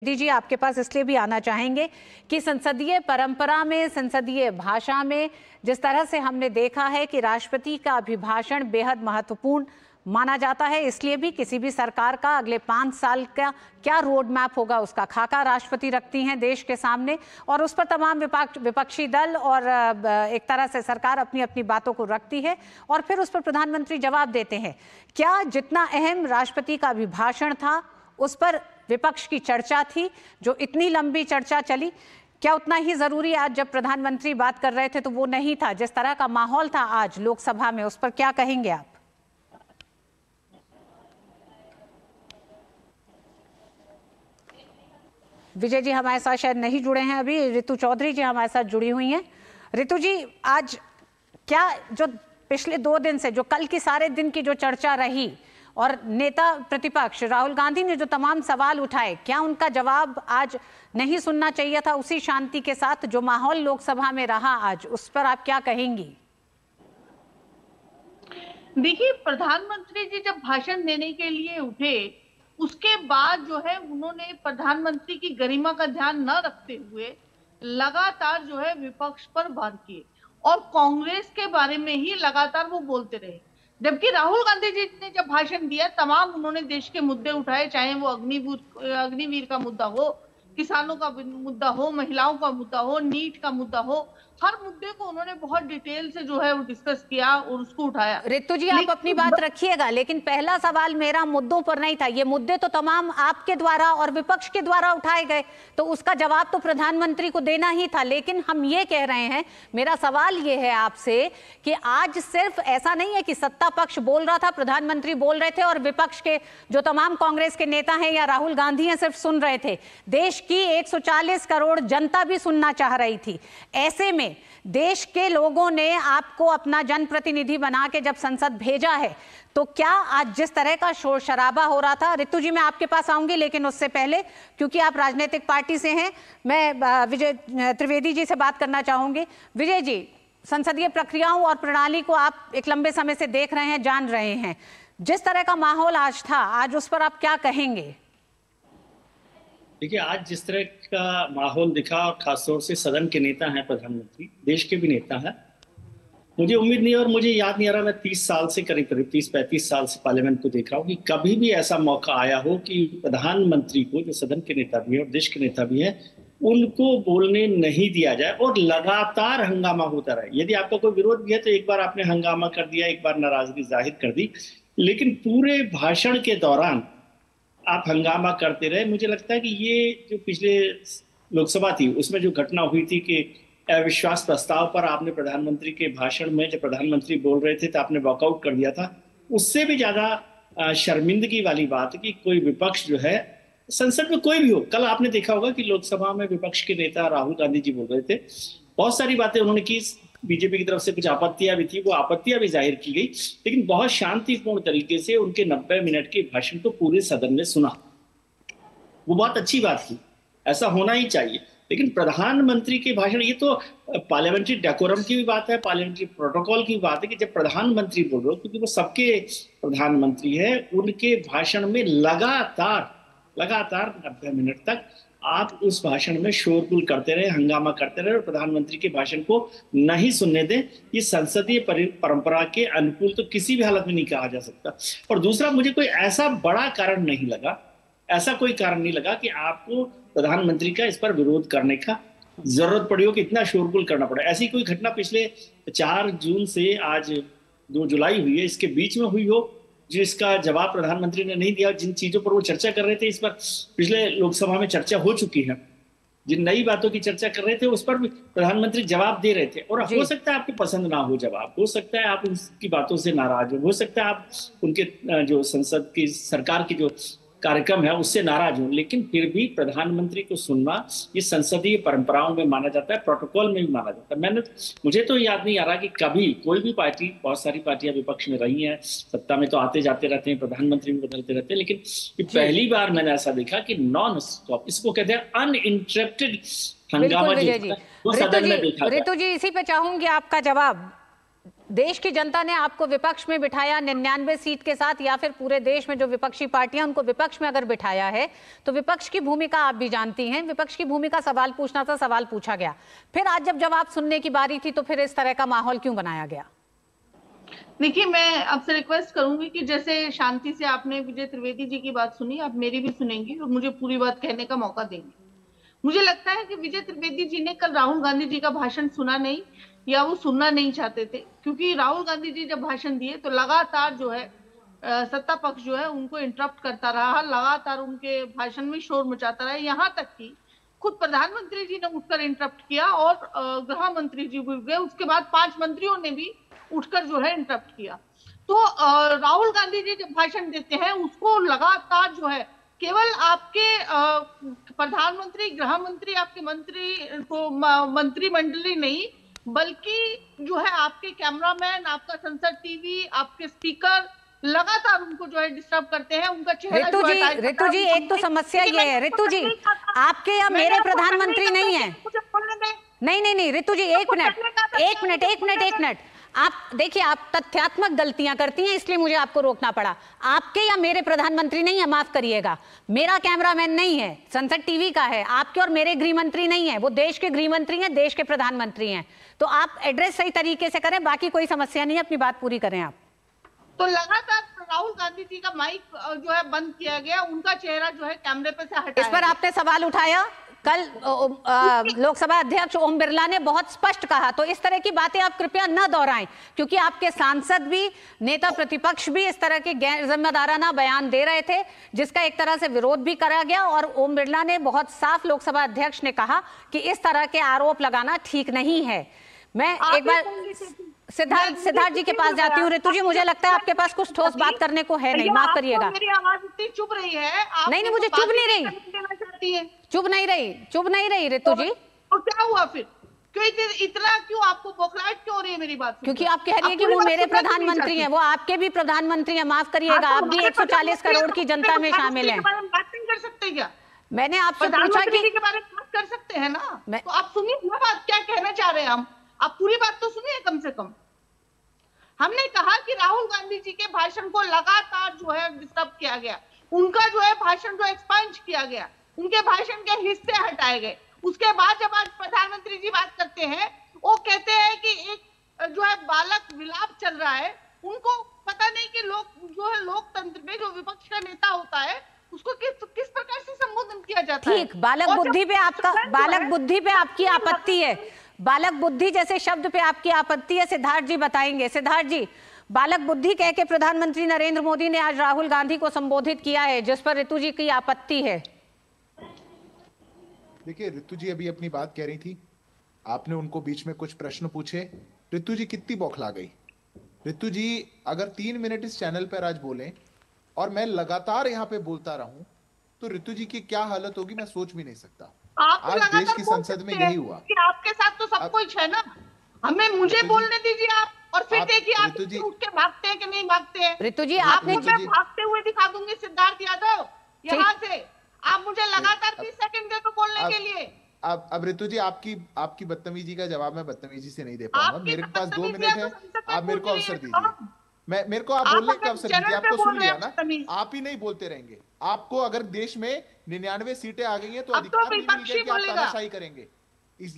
जी आपके पास इसलिए भी आना चाहेंगे कि संसदीय परंपरा में, संसदीय भाषा में जिस तरह से हमने देखा है कि राष्ट्रपति का अभिभाषण बेहद महत्वपूर्ण माना जाता है, इसलिए भी किसी भी सरकार का अगले 5 साल का क्या रोड मैप होगा उसका खाका राष्ट्रपति रखती हैं देश के सामने, और उस पर तमाम विपक्षी दल और एक तरह से सरकार अपनी अपनी बातों को रखती है और फिर उस पर प्रधानमंत्री जवाब देते हैं। क्या जितना अहम राष्ट्रपति का अभिभाषण था उस पर विपक्ष की चर्चा थी, जो इतनी लंबी चर्चा चली, क्या उतना ही जरूरी आज जब प्रधानमंत्री बात कर रहे थे तो वो नहीं था? जिस तरह का माहौल था आज लोकसभा में, उस पर क्या कहेंगे आप? विजय जी हमारे साथ शायद नहीं जुड़े हैं अभी, रितु चौधरी जी हमारे साथ जुड़ी हुई हैं। रितु जी, आज क्या जो पिछले 2 दिन से, जो कल की सारे दिन की जो चर्चा रही और नेता प्रतिपक्ष राहुल गांधी ने जो तमाम सवाल उठाए, क्या उनका जवाब आज नहीं सुनना चाहिए था? उसी शांति के साथ जो माहौल लोकसभा में रहा आज, उस पर आप क्या कहेंगी? देखिए, प्रधानमंत्री जी जब भाषण देने के लिए उठे, उसके बाद जो है उन्होंने प्रधानमंत्री की गरिमा का ध्यान न रखते हुए लगातार जो है विपक्ष पर वार किए और कांग्रेस के बारे में ही लगातार वो बोलते रहे। जबकि राहुल गांधी जी ने जब भाषण दिया, तमाम उन्होंने देश के मुद्दे उठाए, चाहे वो अग्निवीर का मुद्दा हो, किसानों का मुद्दा हो, महिलाओं का मुद्दा हो, नीट का मुद्दा हो, हर मुद्दे को उन्होंने बहुत डिटेल से जो है वो डिस्कस किया और उसको उठाया। रितु जी आप अपनी बात रखिएगा, लेकिन पहला सवाल मेरा मुद्दों पर नहीं था। ये मुद्दे तो तमाम आपके द्वारा और विपक्ष के द्वारा उठाए गए, तो उसका जवाब तो प्रधानमंत्री को देना ही था। लेकिन हम ये कह रहे हैं, मेरा सवाल ये है आपसे कि आज सिर्फ ऐसा नहीं है कि सत्ता पक्ष बोल रहा था, प्रधानमंत्री बोल रहे थे और विपक्ष के जो तमाम कांग्रेस के नेता हैं या राहुल गांधी हैं सिर्फ सुन रहे थे। देश की 140 करोड़ जनता भी सुनना चाह रही थी। ऐसे में देश के लोगों ने आपको अपना जनप्रतिनिधि बना के जब संसद भेजा है, तो क्या आज जिस तरह का शोर शराबा हो रहा था, रितु जी मैं आपके पास आऊंगी, लेकिन उससे पहले क्योंकि आप राजनीतिक पार्टी से हैं, मैं विजय त्रिवेदी जी से बात करना चाहूंगी। विजय जी, संसदीय प्रक्रियाओं और प्रणाली को आप एक लंबे समय से देख रहे हैं, जान रहे हैं, जिस तरह का माहौल आज था, आज उस पर आप क्या कहेंगे? देखिए, आज जिस तरह का माहौल दिखा और खासतौर से सदन के नेता हैं प्रधानमंत्री, देश के भी नेता हैं, मुझे उम्मीद नहीं और मुझे याद नहीं आ रहा, मैं 30 साल से करीब 30-35 साल से पार्लियामेंट को देख रहा हूँ कि कभी भी ऐसा मौका आया हो कि प्रधानमंत्री को, जो सदन के नेता भी है और देश के नेता भी है, उनको बोलने नहीं दिया जाए और लगातार हंगामा होता रहे। यदि आपका कोई विरोध भी है तो एक बार आपने हंगामा कर दिया, एक बार नाराजगी जाहिर कर दी, लेकिन पूरे भाषण के दौरान आप हंगामा करते रहे। मुझे लगता है कि ये जो पिछले लोकसभा थी उसमें जो घटना हुई थी कि अविश्वास प्रस्ताव पर आपने के भाषण में जब प्रधानमंत्री बोल रहे थे तो आपने वॉकआउट कर दिया था, उससे भी ज्यादा शर्मिंदगी वाली बात है कि कोई विपक्ष जो है, संसद में कोई भी हो, कल आपने देखा होगा कि लोकसभा में विपक्ष के नेता राहुल गांधी जी बोल रहे थे, बहुत सारी बातें उन्होंने की, बीजेपी की तरफ से कुछ आपत्तियां भी थी, वो आपत्तियां भी जाहिर की गई, लेकिन बहुत शांतिपूर्ण तरीके से उनके 90 मिनट के भाषण को पूरे सदन ने सुना। वो बहुत अच्छी बात थी, ऐसा होना ही चाहिए। लेकिन प्रधानमंत्री के भाषण, ये तो पार्लियामेंट्री डेकोरम की भी बात है, पार्लियामेंट्री प्रोटोकॉल की भी बात है कि जब प्रधानमंत्री बोल रहे हो, क्योंकि वो सबके प्रधानमंत्री है, उनके भाषण में लगातार 90 मिनट तक आप उस भाषण में शोरगुल करते रहे, हंगामा करते रहे और प्रधानमंत्री के भाषण को नहीं सुनने दें, ये संसदीय परंपरा के अनुकूल तो किसी भी हालत में नहीं कहा जा सकता। और दूसरा, मुझे कोई ऐसा बड़ा कारण नहीं लगा, ऐसा कोई कारण नहीं लगा कि आपको प्रधानमंत्री का इस पर विरोध करने का जरूरत पड़ी हो कि इतना शोरगुल करना पड़ा। ऐसी कोई घटना पिछले 4 जून से आज 2 जुलाई हुई है, इसके बीच में हुई हो जिसका जवाब प्रधानमंत्री ने नहीं दिया। जिन चीजों पर वो चर्चा कर रहे थे, इस पर पिछले लोकसभा में चर्चा हो चुकी है, जिन नई बातों की चर्चा कर रहे थे उस पर भी प्रधानमंत्री जवाब दे रहे थे। और हो सकता है आपको पसंद ना हो जवाब, हो सकता है आप उनकी बातों से नाराज हो सकता है आप उनके जो संसद की सरकार की जो कार्यक्रम है उससे नाराज हो, लेकिन फिर भी प्रधानमंत्री को सुनना ये संसदीय परंपराओं में माना जाता है, प्रोटोकॉल में भी माना जाता है। मुझे तो याद नहीं आ रहा कि कभी कोई भी पार्टी, बहुत सारी पार्टियां विपक्ष में रही हैं, सत्ता में तो आते जाते रहते हैं, प्रधानमंत्री भी बदलते रहते हैं, लेकिन ये पहली बार मैंने ऐसा देखा कि नॉन स्टॉप, इसको कहते हैं अनइंटरप्टेड हंगामा, जो सदन में देखा। रितु जी, इसी पे चाहूंगी आपका जवाब। देश की जनता ने आपको विपक्ष में बिठाया 99 सीट के साथ, या फिर पूरे देश में जो विपक्षी पार्टियां उनको विपक्ष में अगर बिठाया है तो विपक्ष की भूमिका आप भी जानती हैं। विपक्ष की भूमिका सवाल पूछना था, सवाल पूछा गया, फिर आज जब जवाब सुनने की बारी थी तो फिर इस तरह का माहौल क्यों बनाया गया? देखिए, मैं आपसे रिक्वेस्ट करूंगी कि जैसे शांति से आपने विजय त्रिवेदी जी की बात सुनी, आप मेरी भी सुनेंगी और मुझे पूरी बात कहने का मौका देंगे। मुझे लगता है कि विजय त्रिवेदी जी ने कल राहुल गांधी जी का भाषण सुना नहीं, या वो सुनना नहीं चाहते थे, क्योंकि राहुल गांधी जी जब भाषण दिए तो लगातार जो है सत्ता पक्ष जो है उनको इंटरप्ट करता रहा, लगातार उनके भाषण में शोर मचाता रहा, यहाँ तक कि खुद प्रधानमंत्री जी ने उठकर इंटरप्ट किया और गृह मंत्री जी भी गए, उसके बाद 5 मंत्रियों ने भी उठकर जो है इंटरप्ट किया। तो राहुल गांधी जी जब भाषण देते हैं उसको लगातार जो है केवल आपके प्रधानमंत्री, गृह मंत्री, आपके मंत्री को मंत्रिमंडली नहीं, बल्कि जो है आपके कैमरामैन, आपका संसद टीवी, आपके स्पीकर लगातार उनको जो है डिस्टर्ब करते हैं। उनका चेहरा रितु जी एक तो समस्या ये है, रितु जी आपके या मेरे प्रधानमंत्री नहीं है। नहीं रितु जी एक मिनट आप देखिए, आप तथ्यात्मक गलतियां करती हैं, इसलिए मुझे आपको रोकना पड़ा। आपके या मेरे प्रधानमंत्री नहीं है, माफ करिएगा, मेरा कैमरामैन नहीं है, संसद टीवी का है। आपके और मेरे गृह मंत्री नहीं है, वो देश के गृह मंत्री हैं, देश के प्रधानमंत्री हैं। तो आप एड्रेस सही तरीके से करें, बाकी कोई समस्या नहीं है, अपनी बात पूरी करें आप। तो लगातार राहुल गांधी जी का माइक जो है बंद किया गया, उनका चेहरा जो है कैमरे पे से हटाया। इस पर आपने सवाल उठाया, कल लोकसभा अध्यक्ष ओम बिरला ने बहुत स्पष्ट कहा, तो इस तरह की बातें आप कृपया न दोहराएं, क्योंकि आपके सांसद भी, नेता प्रतिपक्ष भी इस तरह के गैर जिम्मेदाराना बयान दे रहे थे, जिसका एक तरह से विरोध भी करा गया। और ओम बिरला ने बहुत साफ, लोकसभा अध्यक्ष ने कहा कि इस तरह के आरोप लगाना ठीक नहीं है। मैं एक बार सिद्धार्थ जी के पास जाती हूँ। रितु जी, मुझे लगता है आपके पास कुछ ठोस बात करने को है नहीं, माफ करिएगा। मेरी आवाज इतनी चुप रही है, नहीं मुझे चुप नहीं रही, चुप नहीं रही रितु जी। तो क्या हुआ फिर? क्यों इतना क्यों आपको बौखलाहट क्यों हो रही है मेरी बात? क्योंकि आप कह रही है कि वो मेरे प्रधानमंत्री हैं, वो आपके भी प्रधानमंत्री हैं, माफ करिएगा, आप भी 140 करोड़ की जनता में शामिल हैं। बात नहीं कर सकते क्या? मैंने आपसे पूछा कि के बारे में बात कर सकते हैं ना, तो आप सुनिए ना बात क्या कहना चाह रहे हैं हम, आप पूरी बात तो सुनिए कम से कम। हमने कहा कि राहुल गांधी जी के भाषण को लगातार जो है डिस्टर्ब किया गया, उनका जो है भाषण जो एक्सपांड किया गया, उनके भाषण के हिस्से हटाए गए। उसके बाद जब आज प्रधानमंत्री जी बात करते हैं, वो कहते हैं कि एक जो है बालक विलाप चल रहा है। उनको पता नहीं कि लोग जो है लोकतंत्र में जो विपक्ष का नेता होता है उसको किस प्रकार से संबोधन किया जाता है। ठीक, बालक बुद्धि पे आपकी आपत्ति है, बालक बुद्धि जैसे शब्द पे आपकी आपत्ति है। सिद्धार्थ जी बताएंगे। सिद्धार्थ जी, बालक बुद्धि कह के प्रधानमंत्री नरेंद्र मोदी ने आज राहुल गांधी को संबोधित किया है, जिस पर रितु जी की आपत्ति है। देखिए, रितु जी अभी अपनी बात कह रही थी, आपने उनको बीच में कुछ प्रश्न पूछे, रितु जी कितनी बौखला गई। रितु जी अगर 3 मिनट इस चैनल पर आज बोले और मैं लगातार यहाँ पे बोलता रहूं, तो रितु जी की क्या हालत होगी मैं सोच भी नहीं सकता। आज देश की संसद में यही हुआ कि आपके साथ तो सब कुछ है ना, मुझे बोलने दीजिए आप, और फिर देखिए आप उठ के भागते हैं कि नहीं भागते हैं। रितु जी, आपको मैं भागते हुए दिखा दूंगी सिद्धार्थ यादव यहाँ से। आप मुझे लगातार 30 सेकंड दे दो बोलने के लिए। अब रितु जी, आपकी बदतमीजी का जवाब मैं बदतमीजी से नहीं दे पाऊंगा। मेरे पास 2 मिनट है, आप मेरे को अवसर दीजिए। मेरे को आप बोलने का अवसर दीजिए। आपको सुन लिया ना, आप ही नहीं बोलते रहेंगे। आपको अगर देश में 99 सीटें आ गई हैं तो अधिकार नहीं मिल गया कि आप तानाशाही करेंगे। इस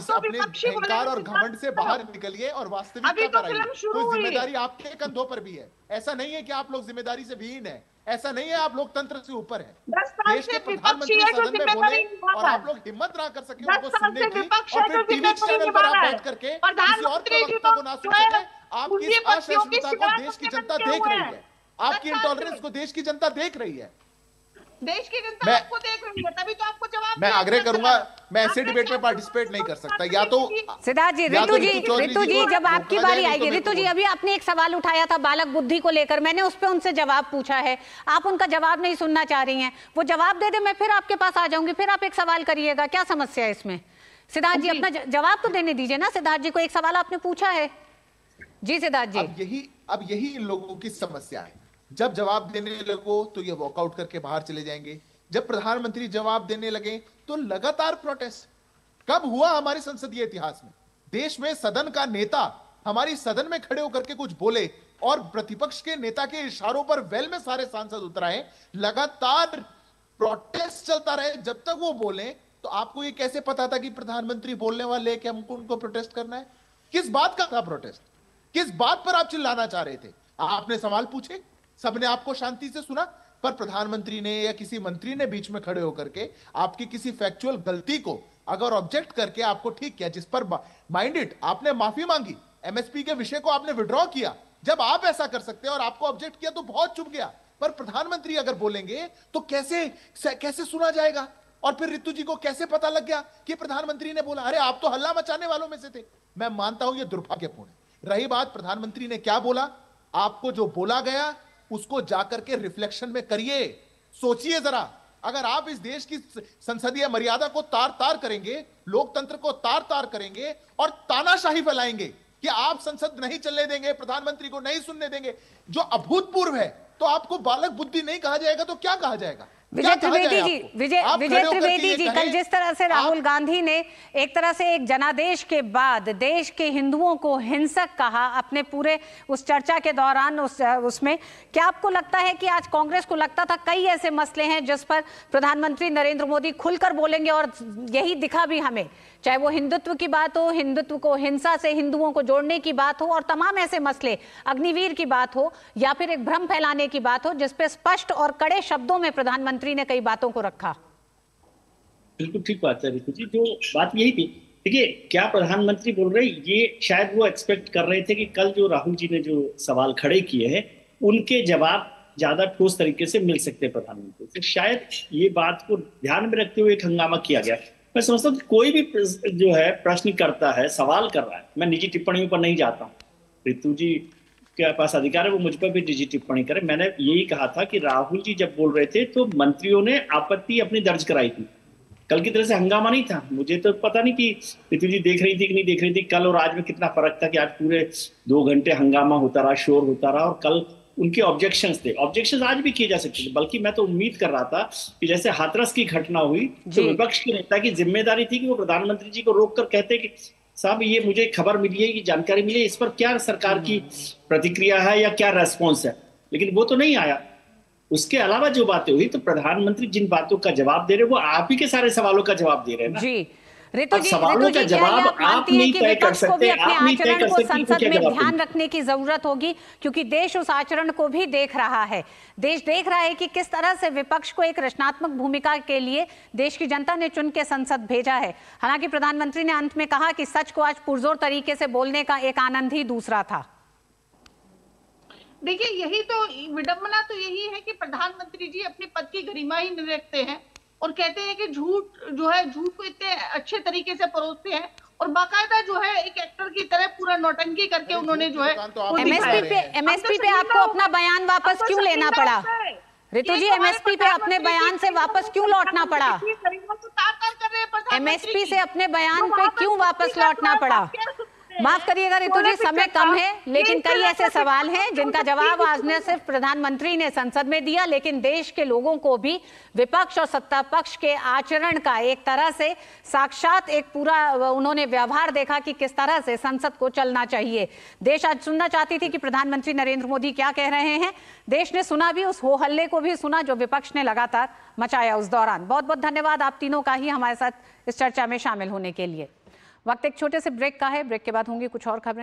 अपने अहंकार और घमंड से बाहर निकलिए और वास्तविकता पर आइए। कोई जिम्मेदारी आपके कंधों पर भी है। ऐसा नहीं है कि आप लोग जिम्मेदारी से विहीन है, ऐसा नहीं है आप लोकतंत्र से ऊपर है। देश के प्रधानमंत्री सदन में बोले और आप लोग हिम्मत ना कर सके उनको सुनने की, और फिर टीवी चैनल पर आप बैठ करके किसी और प्रवक्ता को ना सुन सके। आपकी इस असहिष्णुता को देश की जनता देख रही है, आपकी इंटॉलरेंस को देश की जनता देख रही है। देश की जनता आपको देख रही है, तभी तो आपको जवाब मैं आग्रह करूंगा, मैं ऐसे डिबेट में पार्टिसिपेट नहीं कर सकता। या तो सिद्धार्थ जी, रितु जी जब आपकी बारी आएगी। रितु जी, अभी आपने एक सवाल उठाया था बालक बुद्धि को लेकर, मैंने उस पर उनसे जवाब पूछा है, आप उनका जवाब नहीं सुनना चाह रही हैं। वो जवाब दे दे, मैं फिर आपके पास आ जाऊंगी, फिर आप एक सवाल करिएगा। क्या समस्या है इसमें? सिद्धार्थ जी अपना जवाब तो देने दीजिए ना। सिद्धार्थ जी को एक सवाल आपने पूछा है। जी सिद्धार्थ जी, अब यही इन लोगों की समस्या है। जब जवाब देने लगो तो ये वॉकआउट करके बाहर चले जाएंगे। जब प्रधानमंत्री जवाब देने लगे तो लगातार प्रोटेस्ट। कब हुआ हमारे संसदीय इतिहास में देश में सदन का नेता हमारी सदन में खड़े होकर के कुछ बोले और प्रतिपक्ष के नेता के इशारों पर वेल में सारे सांसद उतर आए, लगातार प्रोटेस्ट चलता रहे जब तक वो बोले, तो आपको ये कैसे पता था कि प्रधानमंत्री बोलने वाले हैं कि हमको उनको प्रोटेस्ट करना है? किस बात का था प्रोटेस्ट? किस बात पर आप चिल्लाना चाह रहे थे? आपने सवाल पूछे, सबने आपको शांति से सुना, पर प्रधानमंत्री ने या किसी मंत्री ने बीच में खड़े होकर के आपकी किसी फैक्चुअल गलती को अगर ऑब्जेक्ट करके आपको ठीक किया, जिस पर माइंडेड आपने माफी मांगी, एमएसपी के विषय को आपने विड्रॉ किया, जब आप ऐसा कर सकते हैं और आपको ऑब्जेक्ट किया तो बहुत चुप गया, पर प्रधानमंत्री अगर बोलेंगे तो कैसे सुना जाएगा? और फिर रितु जी को कैसे पता लग गया कि प्रधानमंत्री ने बोला? अरे आप तो हल्ला मचाने वालों में से थे। मैं मानता हूं यह दुर्भाग्यपूर्ण है। रही बात प्रधानमंत्री ने क्या बोला, आपको जो बोला गया उसको जाकर के रिफ्लेक्शन में करिए, सोचिए जरा। अगर आप इस देश की संसदीय मर्यादा को तार तार करेंगे, लोकतंत्र को तार तार करेंगे और तानाशाही फैलाएंगे कि आप संसद नहीं चलने देंगे, प्रधानमंत्री को नहीं सुनने देंगे, जो अभूतपूर्व है, तो आपको बालक बुद्धि नहीं कहा जाएगा तो क्या कहा जाएगा? विजय त्रिवेदी जी, विजय त्रिवेदी जी, कल जिस तरह से राहुल गांधी ने एक तरह से एक जनादेश के बाद देश के हिंदुओं को हिंसक कहा अपने पूरे उस चर्चा के दौरान, उसमें क्या आपको लगता है कि आज कांग्रेस को लगता था कई ऐसे मसले हैं जिस पर प्रधानमंत्री नरेंद्र मोदी खुलकर बोलेंगे और यही दिखा भी हमें, चाहे वो हिंदुत्व की बात हो, हिंदुत्व को हिंसा से हिंदुओं को जोड़ने की बात हो और तमाम ऐसे मसले, अग्निवीर की बात हो या फिर एक भ्रम फैलाने की बात हो, जिस पे स्पष्ट और कड़े शब्दों में प्रधानमंत्री ने कई बातों को रखा। बिल्कुल ठीक बात है रितु जी, जो बात यही थी। देखिए, क्या प्रधानमंत्री बोल रहे, ये शायद वो एक्सपेक्ट कर रहे थे कि कल जो राहुल जी ने जो सवाल खड़े किए हैं उनके जवाब ज्यादा ठोस तरीके से मिल सकते हैं प्रधानमंत्री से। शायद ये बात को ध्यान में रखते हुए एक हंगामा किया गया। मैं समझता हूँ कि कोई भी जो है प्रश्न करता है, सवाल कर रहा है, मैं निजी टिप्पणियों पर नहीं जाता हूँ, रितु जी के पास अधिकार है वो मुझ पर भी निजी टिप्पणी करे। मैंने यही कहा था कि राहुल जी जब बोल रहे थे तो मंत्रियों ने आपत्ति अपनी दर्ज कराई थी, कल की तरह से हंगामा नहीं था। मुझे तो पता नहीं कि रितु जी देख रही थी कि नहीं देख रही थी, कल और आज में कितना फर्क था कि आज पूरे 2 घंटे हंगामा होता रहा, शोर होता रहा, और कल उनके ऑब्जेक्शंस थे। ऑब्जेक्शंस आज भी किए जा सकते थे, बल्कि मैं तो उम्मीद कर रहा था कि जैसे हाथरस की घटना हुई तो विपक्ष के नेता की जिम्मेदारी थी कि वो प्रधानमंत्री जी को रोककर कहते कि साहब ये मुझे खबर मिली है, ये जानकारी मिली है, इस पर क्या सरकार की प्रतिक्रिया है या क्या रेस्पॉन्स है, लेकिन वो तो नहीं आया। उसके अलावा जो बातें हुई तो प्रधानमंत्री जिन बातों का जवाब दे रहे वो आप ही के सारे सवालों का जवाब दे रहे हैं ना जी। रितु जी, सवालों का जवाब आप नहीं तय कर सकते, आप नहीं तय कर सकते संसद में ध्यान रखने की जरूरत होगी, क्योंकि देश उस आचरण को भी देख रहा है। देश देख रहा है कि किस तरह से विपक्ष को एक रचनात्मक भूमिका के लिए देश की जनता ने चुन के संसद भेजा है। हालांकि प्रधानमंत्री ने अंत में कहा कि सच को आज पुरजोर तरीके से बोलने का एक आनंद ही दूसरा था। देखिए, यही तो विडंबना तो यही है कि प्रधानमंत्री जी अपने पद की गरिमा ही नहीं रखते हैं और कहते हैं कि झूठ जो है, झूठ को इतने अच्छे तरीके से परोसते हैं और बाकायदा जो है एक एक्टर की तरह पूरा नौटंकी करके उन्होंने जो है एमएसपी पे आपको अपना बयान वापस क्यों लेना पड़ा रितु जी? एमएसपी पे अपने बयान से वापस क्यों लौटना पड़ा? एमएसपी से अपने बयान पे क्यों वापस लौटना पड़ा? माफ करिएगा रितु जी, समय कम है, लेकिन कई ऐसे सवाल हैं जिनका जवाब आज न सिर्फ प्रधानमंत्री ने संसद में दिया, लेकिन देश के लोगों को भी विपक्ष और सत्ता पक्ष के आचरण का एक तरह से साक्षात एक पूरा उन्होंने व्यवहार देखा कि किस तरह से संसद को चलना चाहिए। देश आज सुनना चाहती थी कि प्रधानमंत्री नरेंद्र मोदी क्या कह रहे हैं। देश ने सुना भी, उस हो हल्ले को भी सुना जो विपक्ष ने लगातार मचाया उस दौरान। बहुत बहुत धन्यवाद आप तीनों का ही हमारे साथ इस चर्चा में शामिल होने के लिए। वक्त एक छोटे से ब्रेक का है, ब्रेक के बाद होंगी कुछ और खबरें।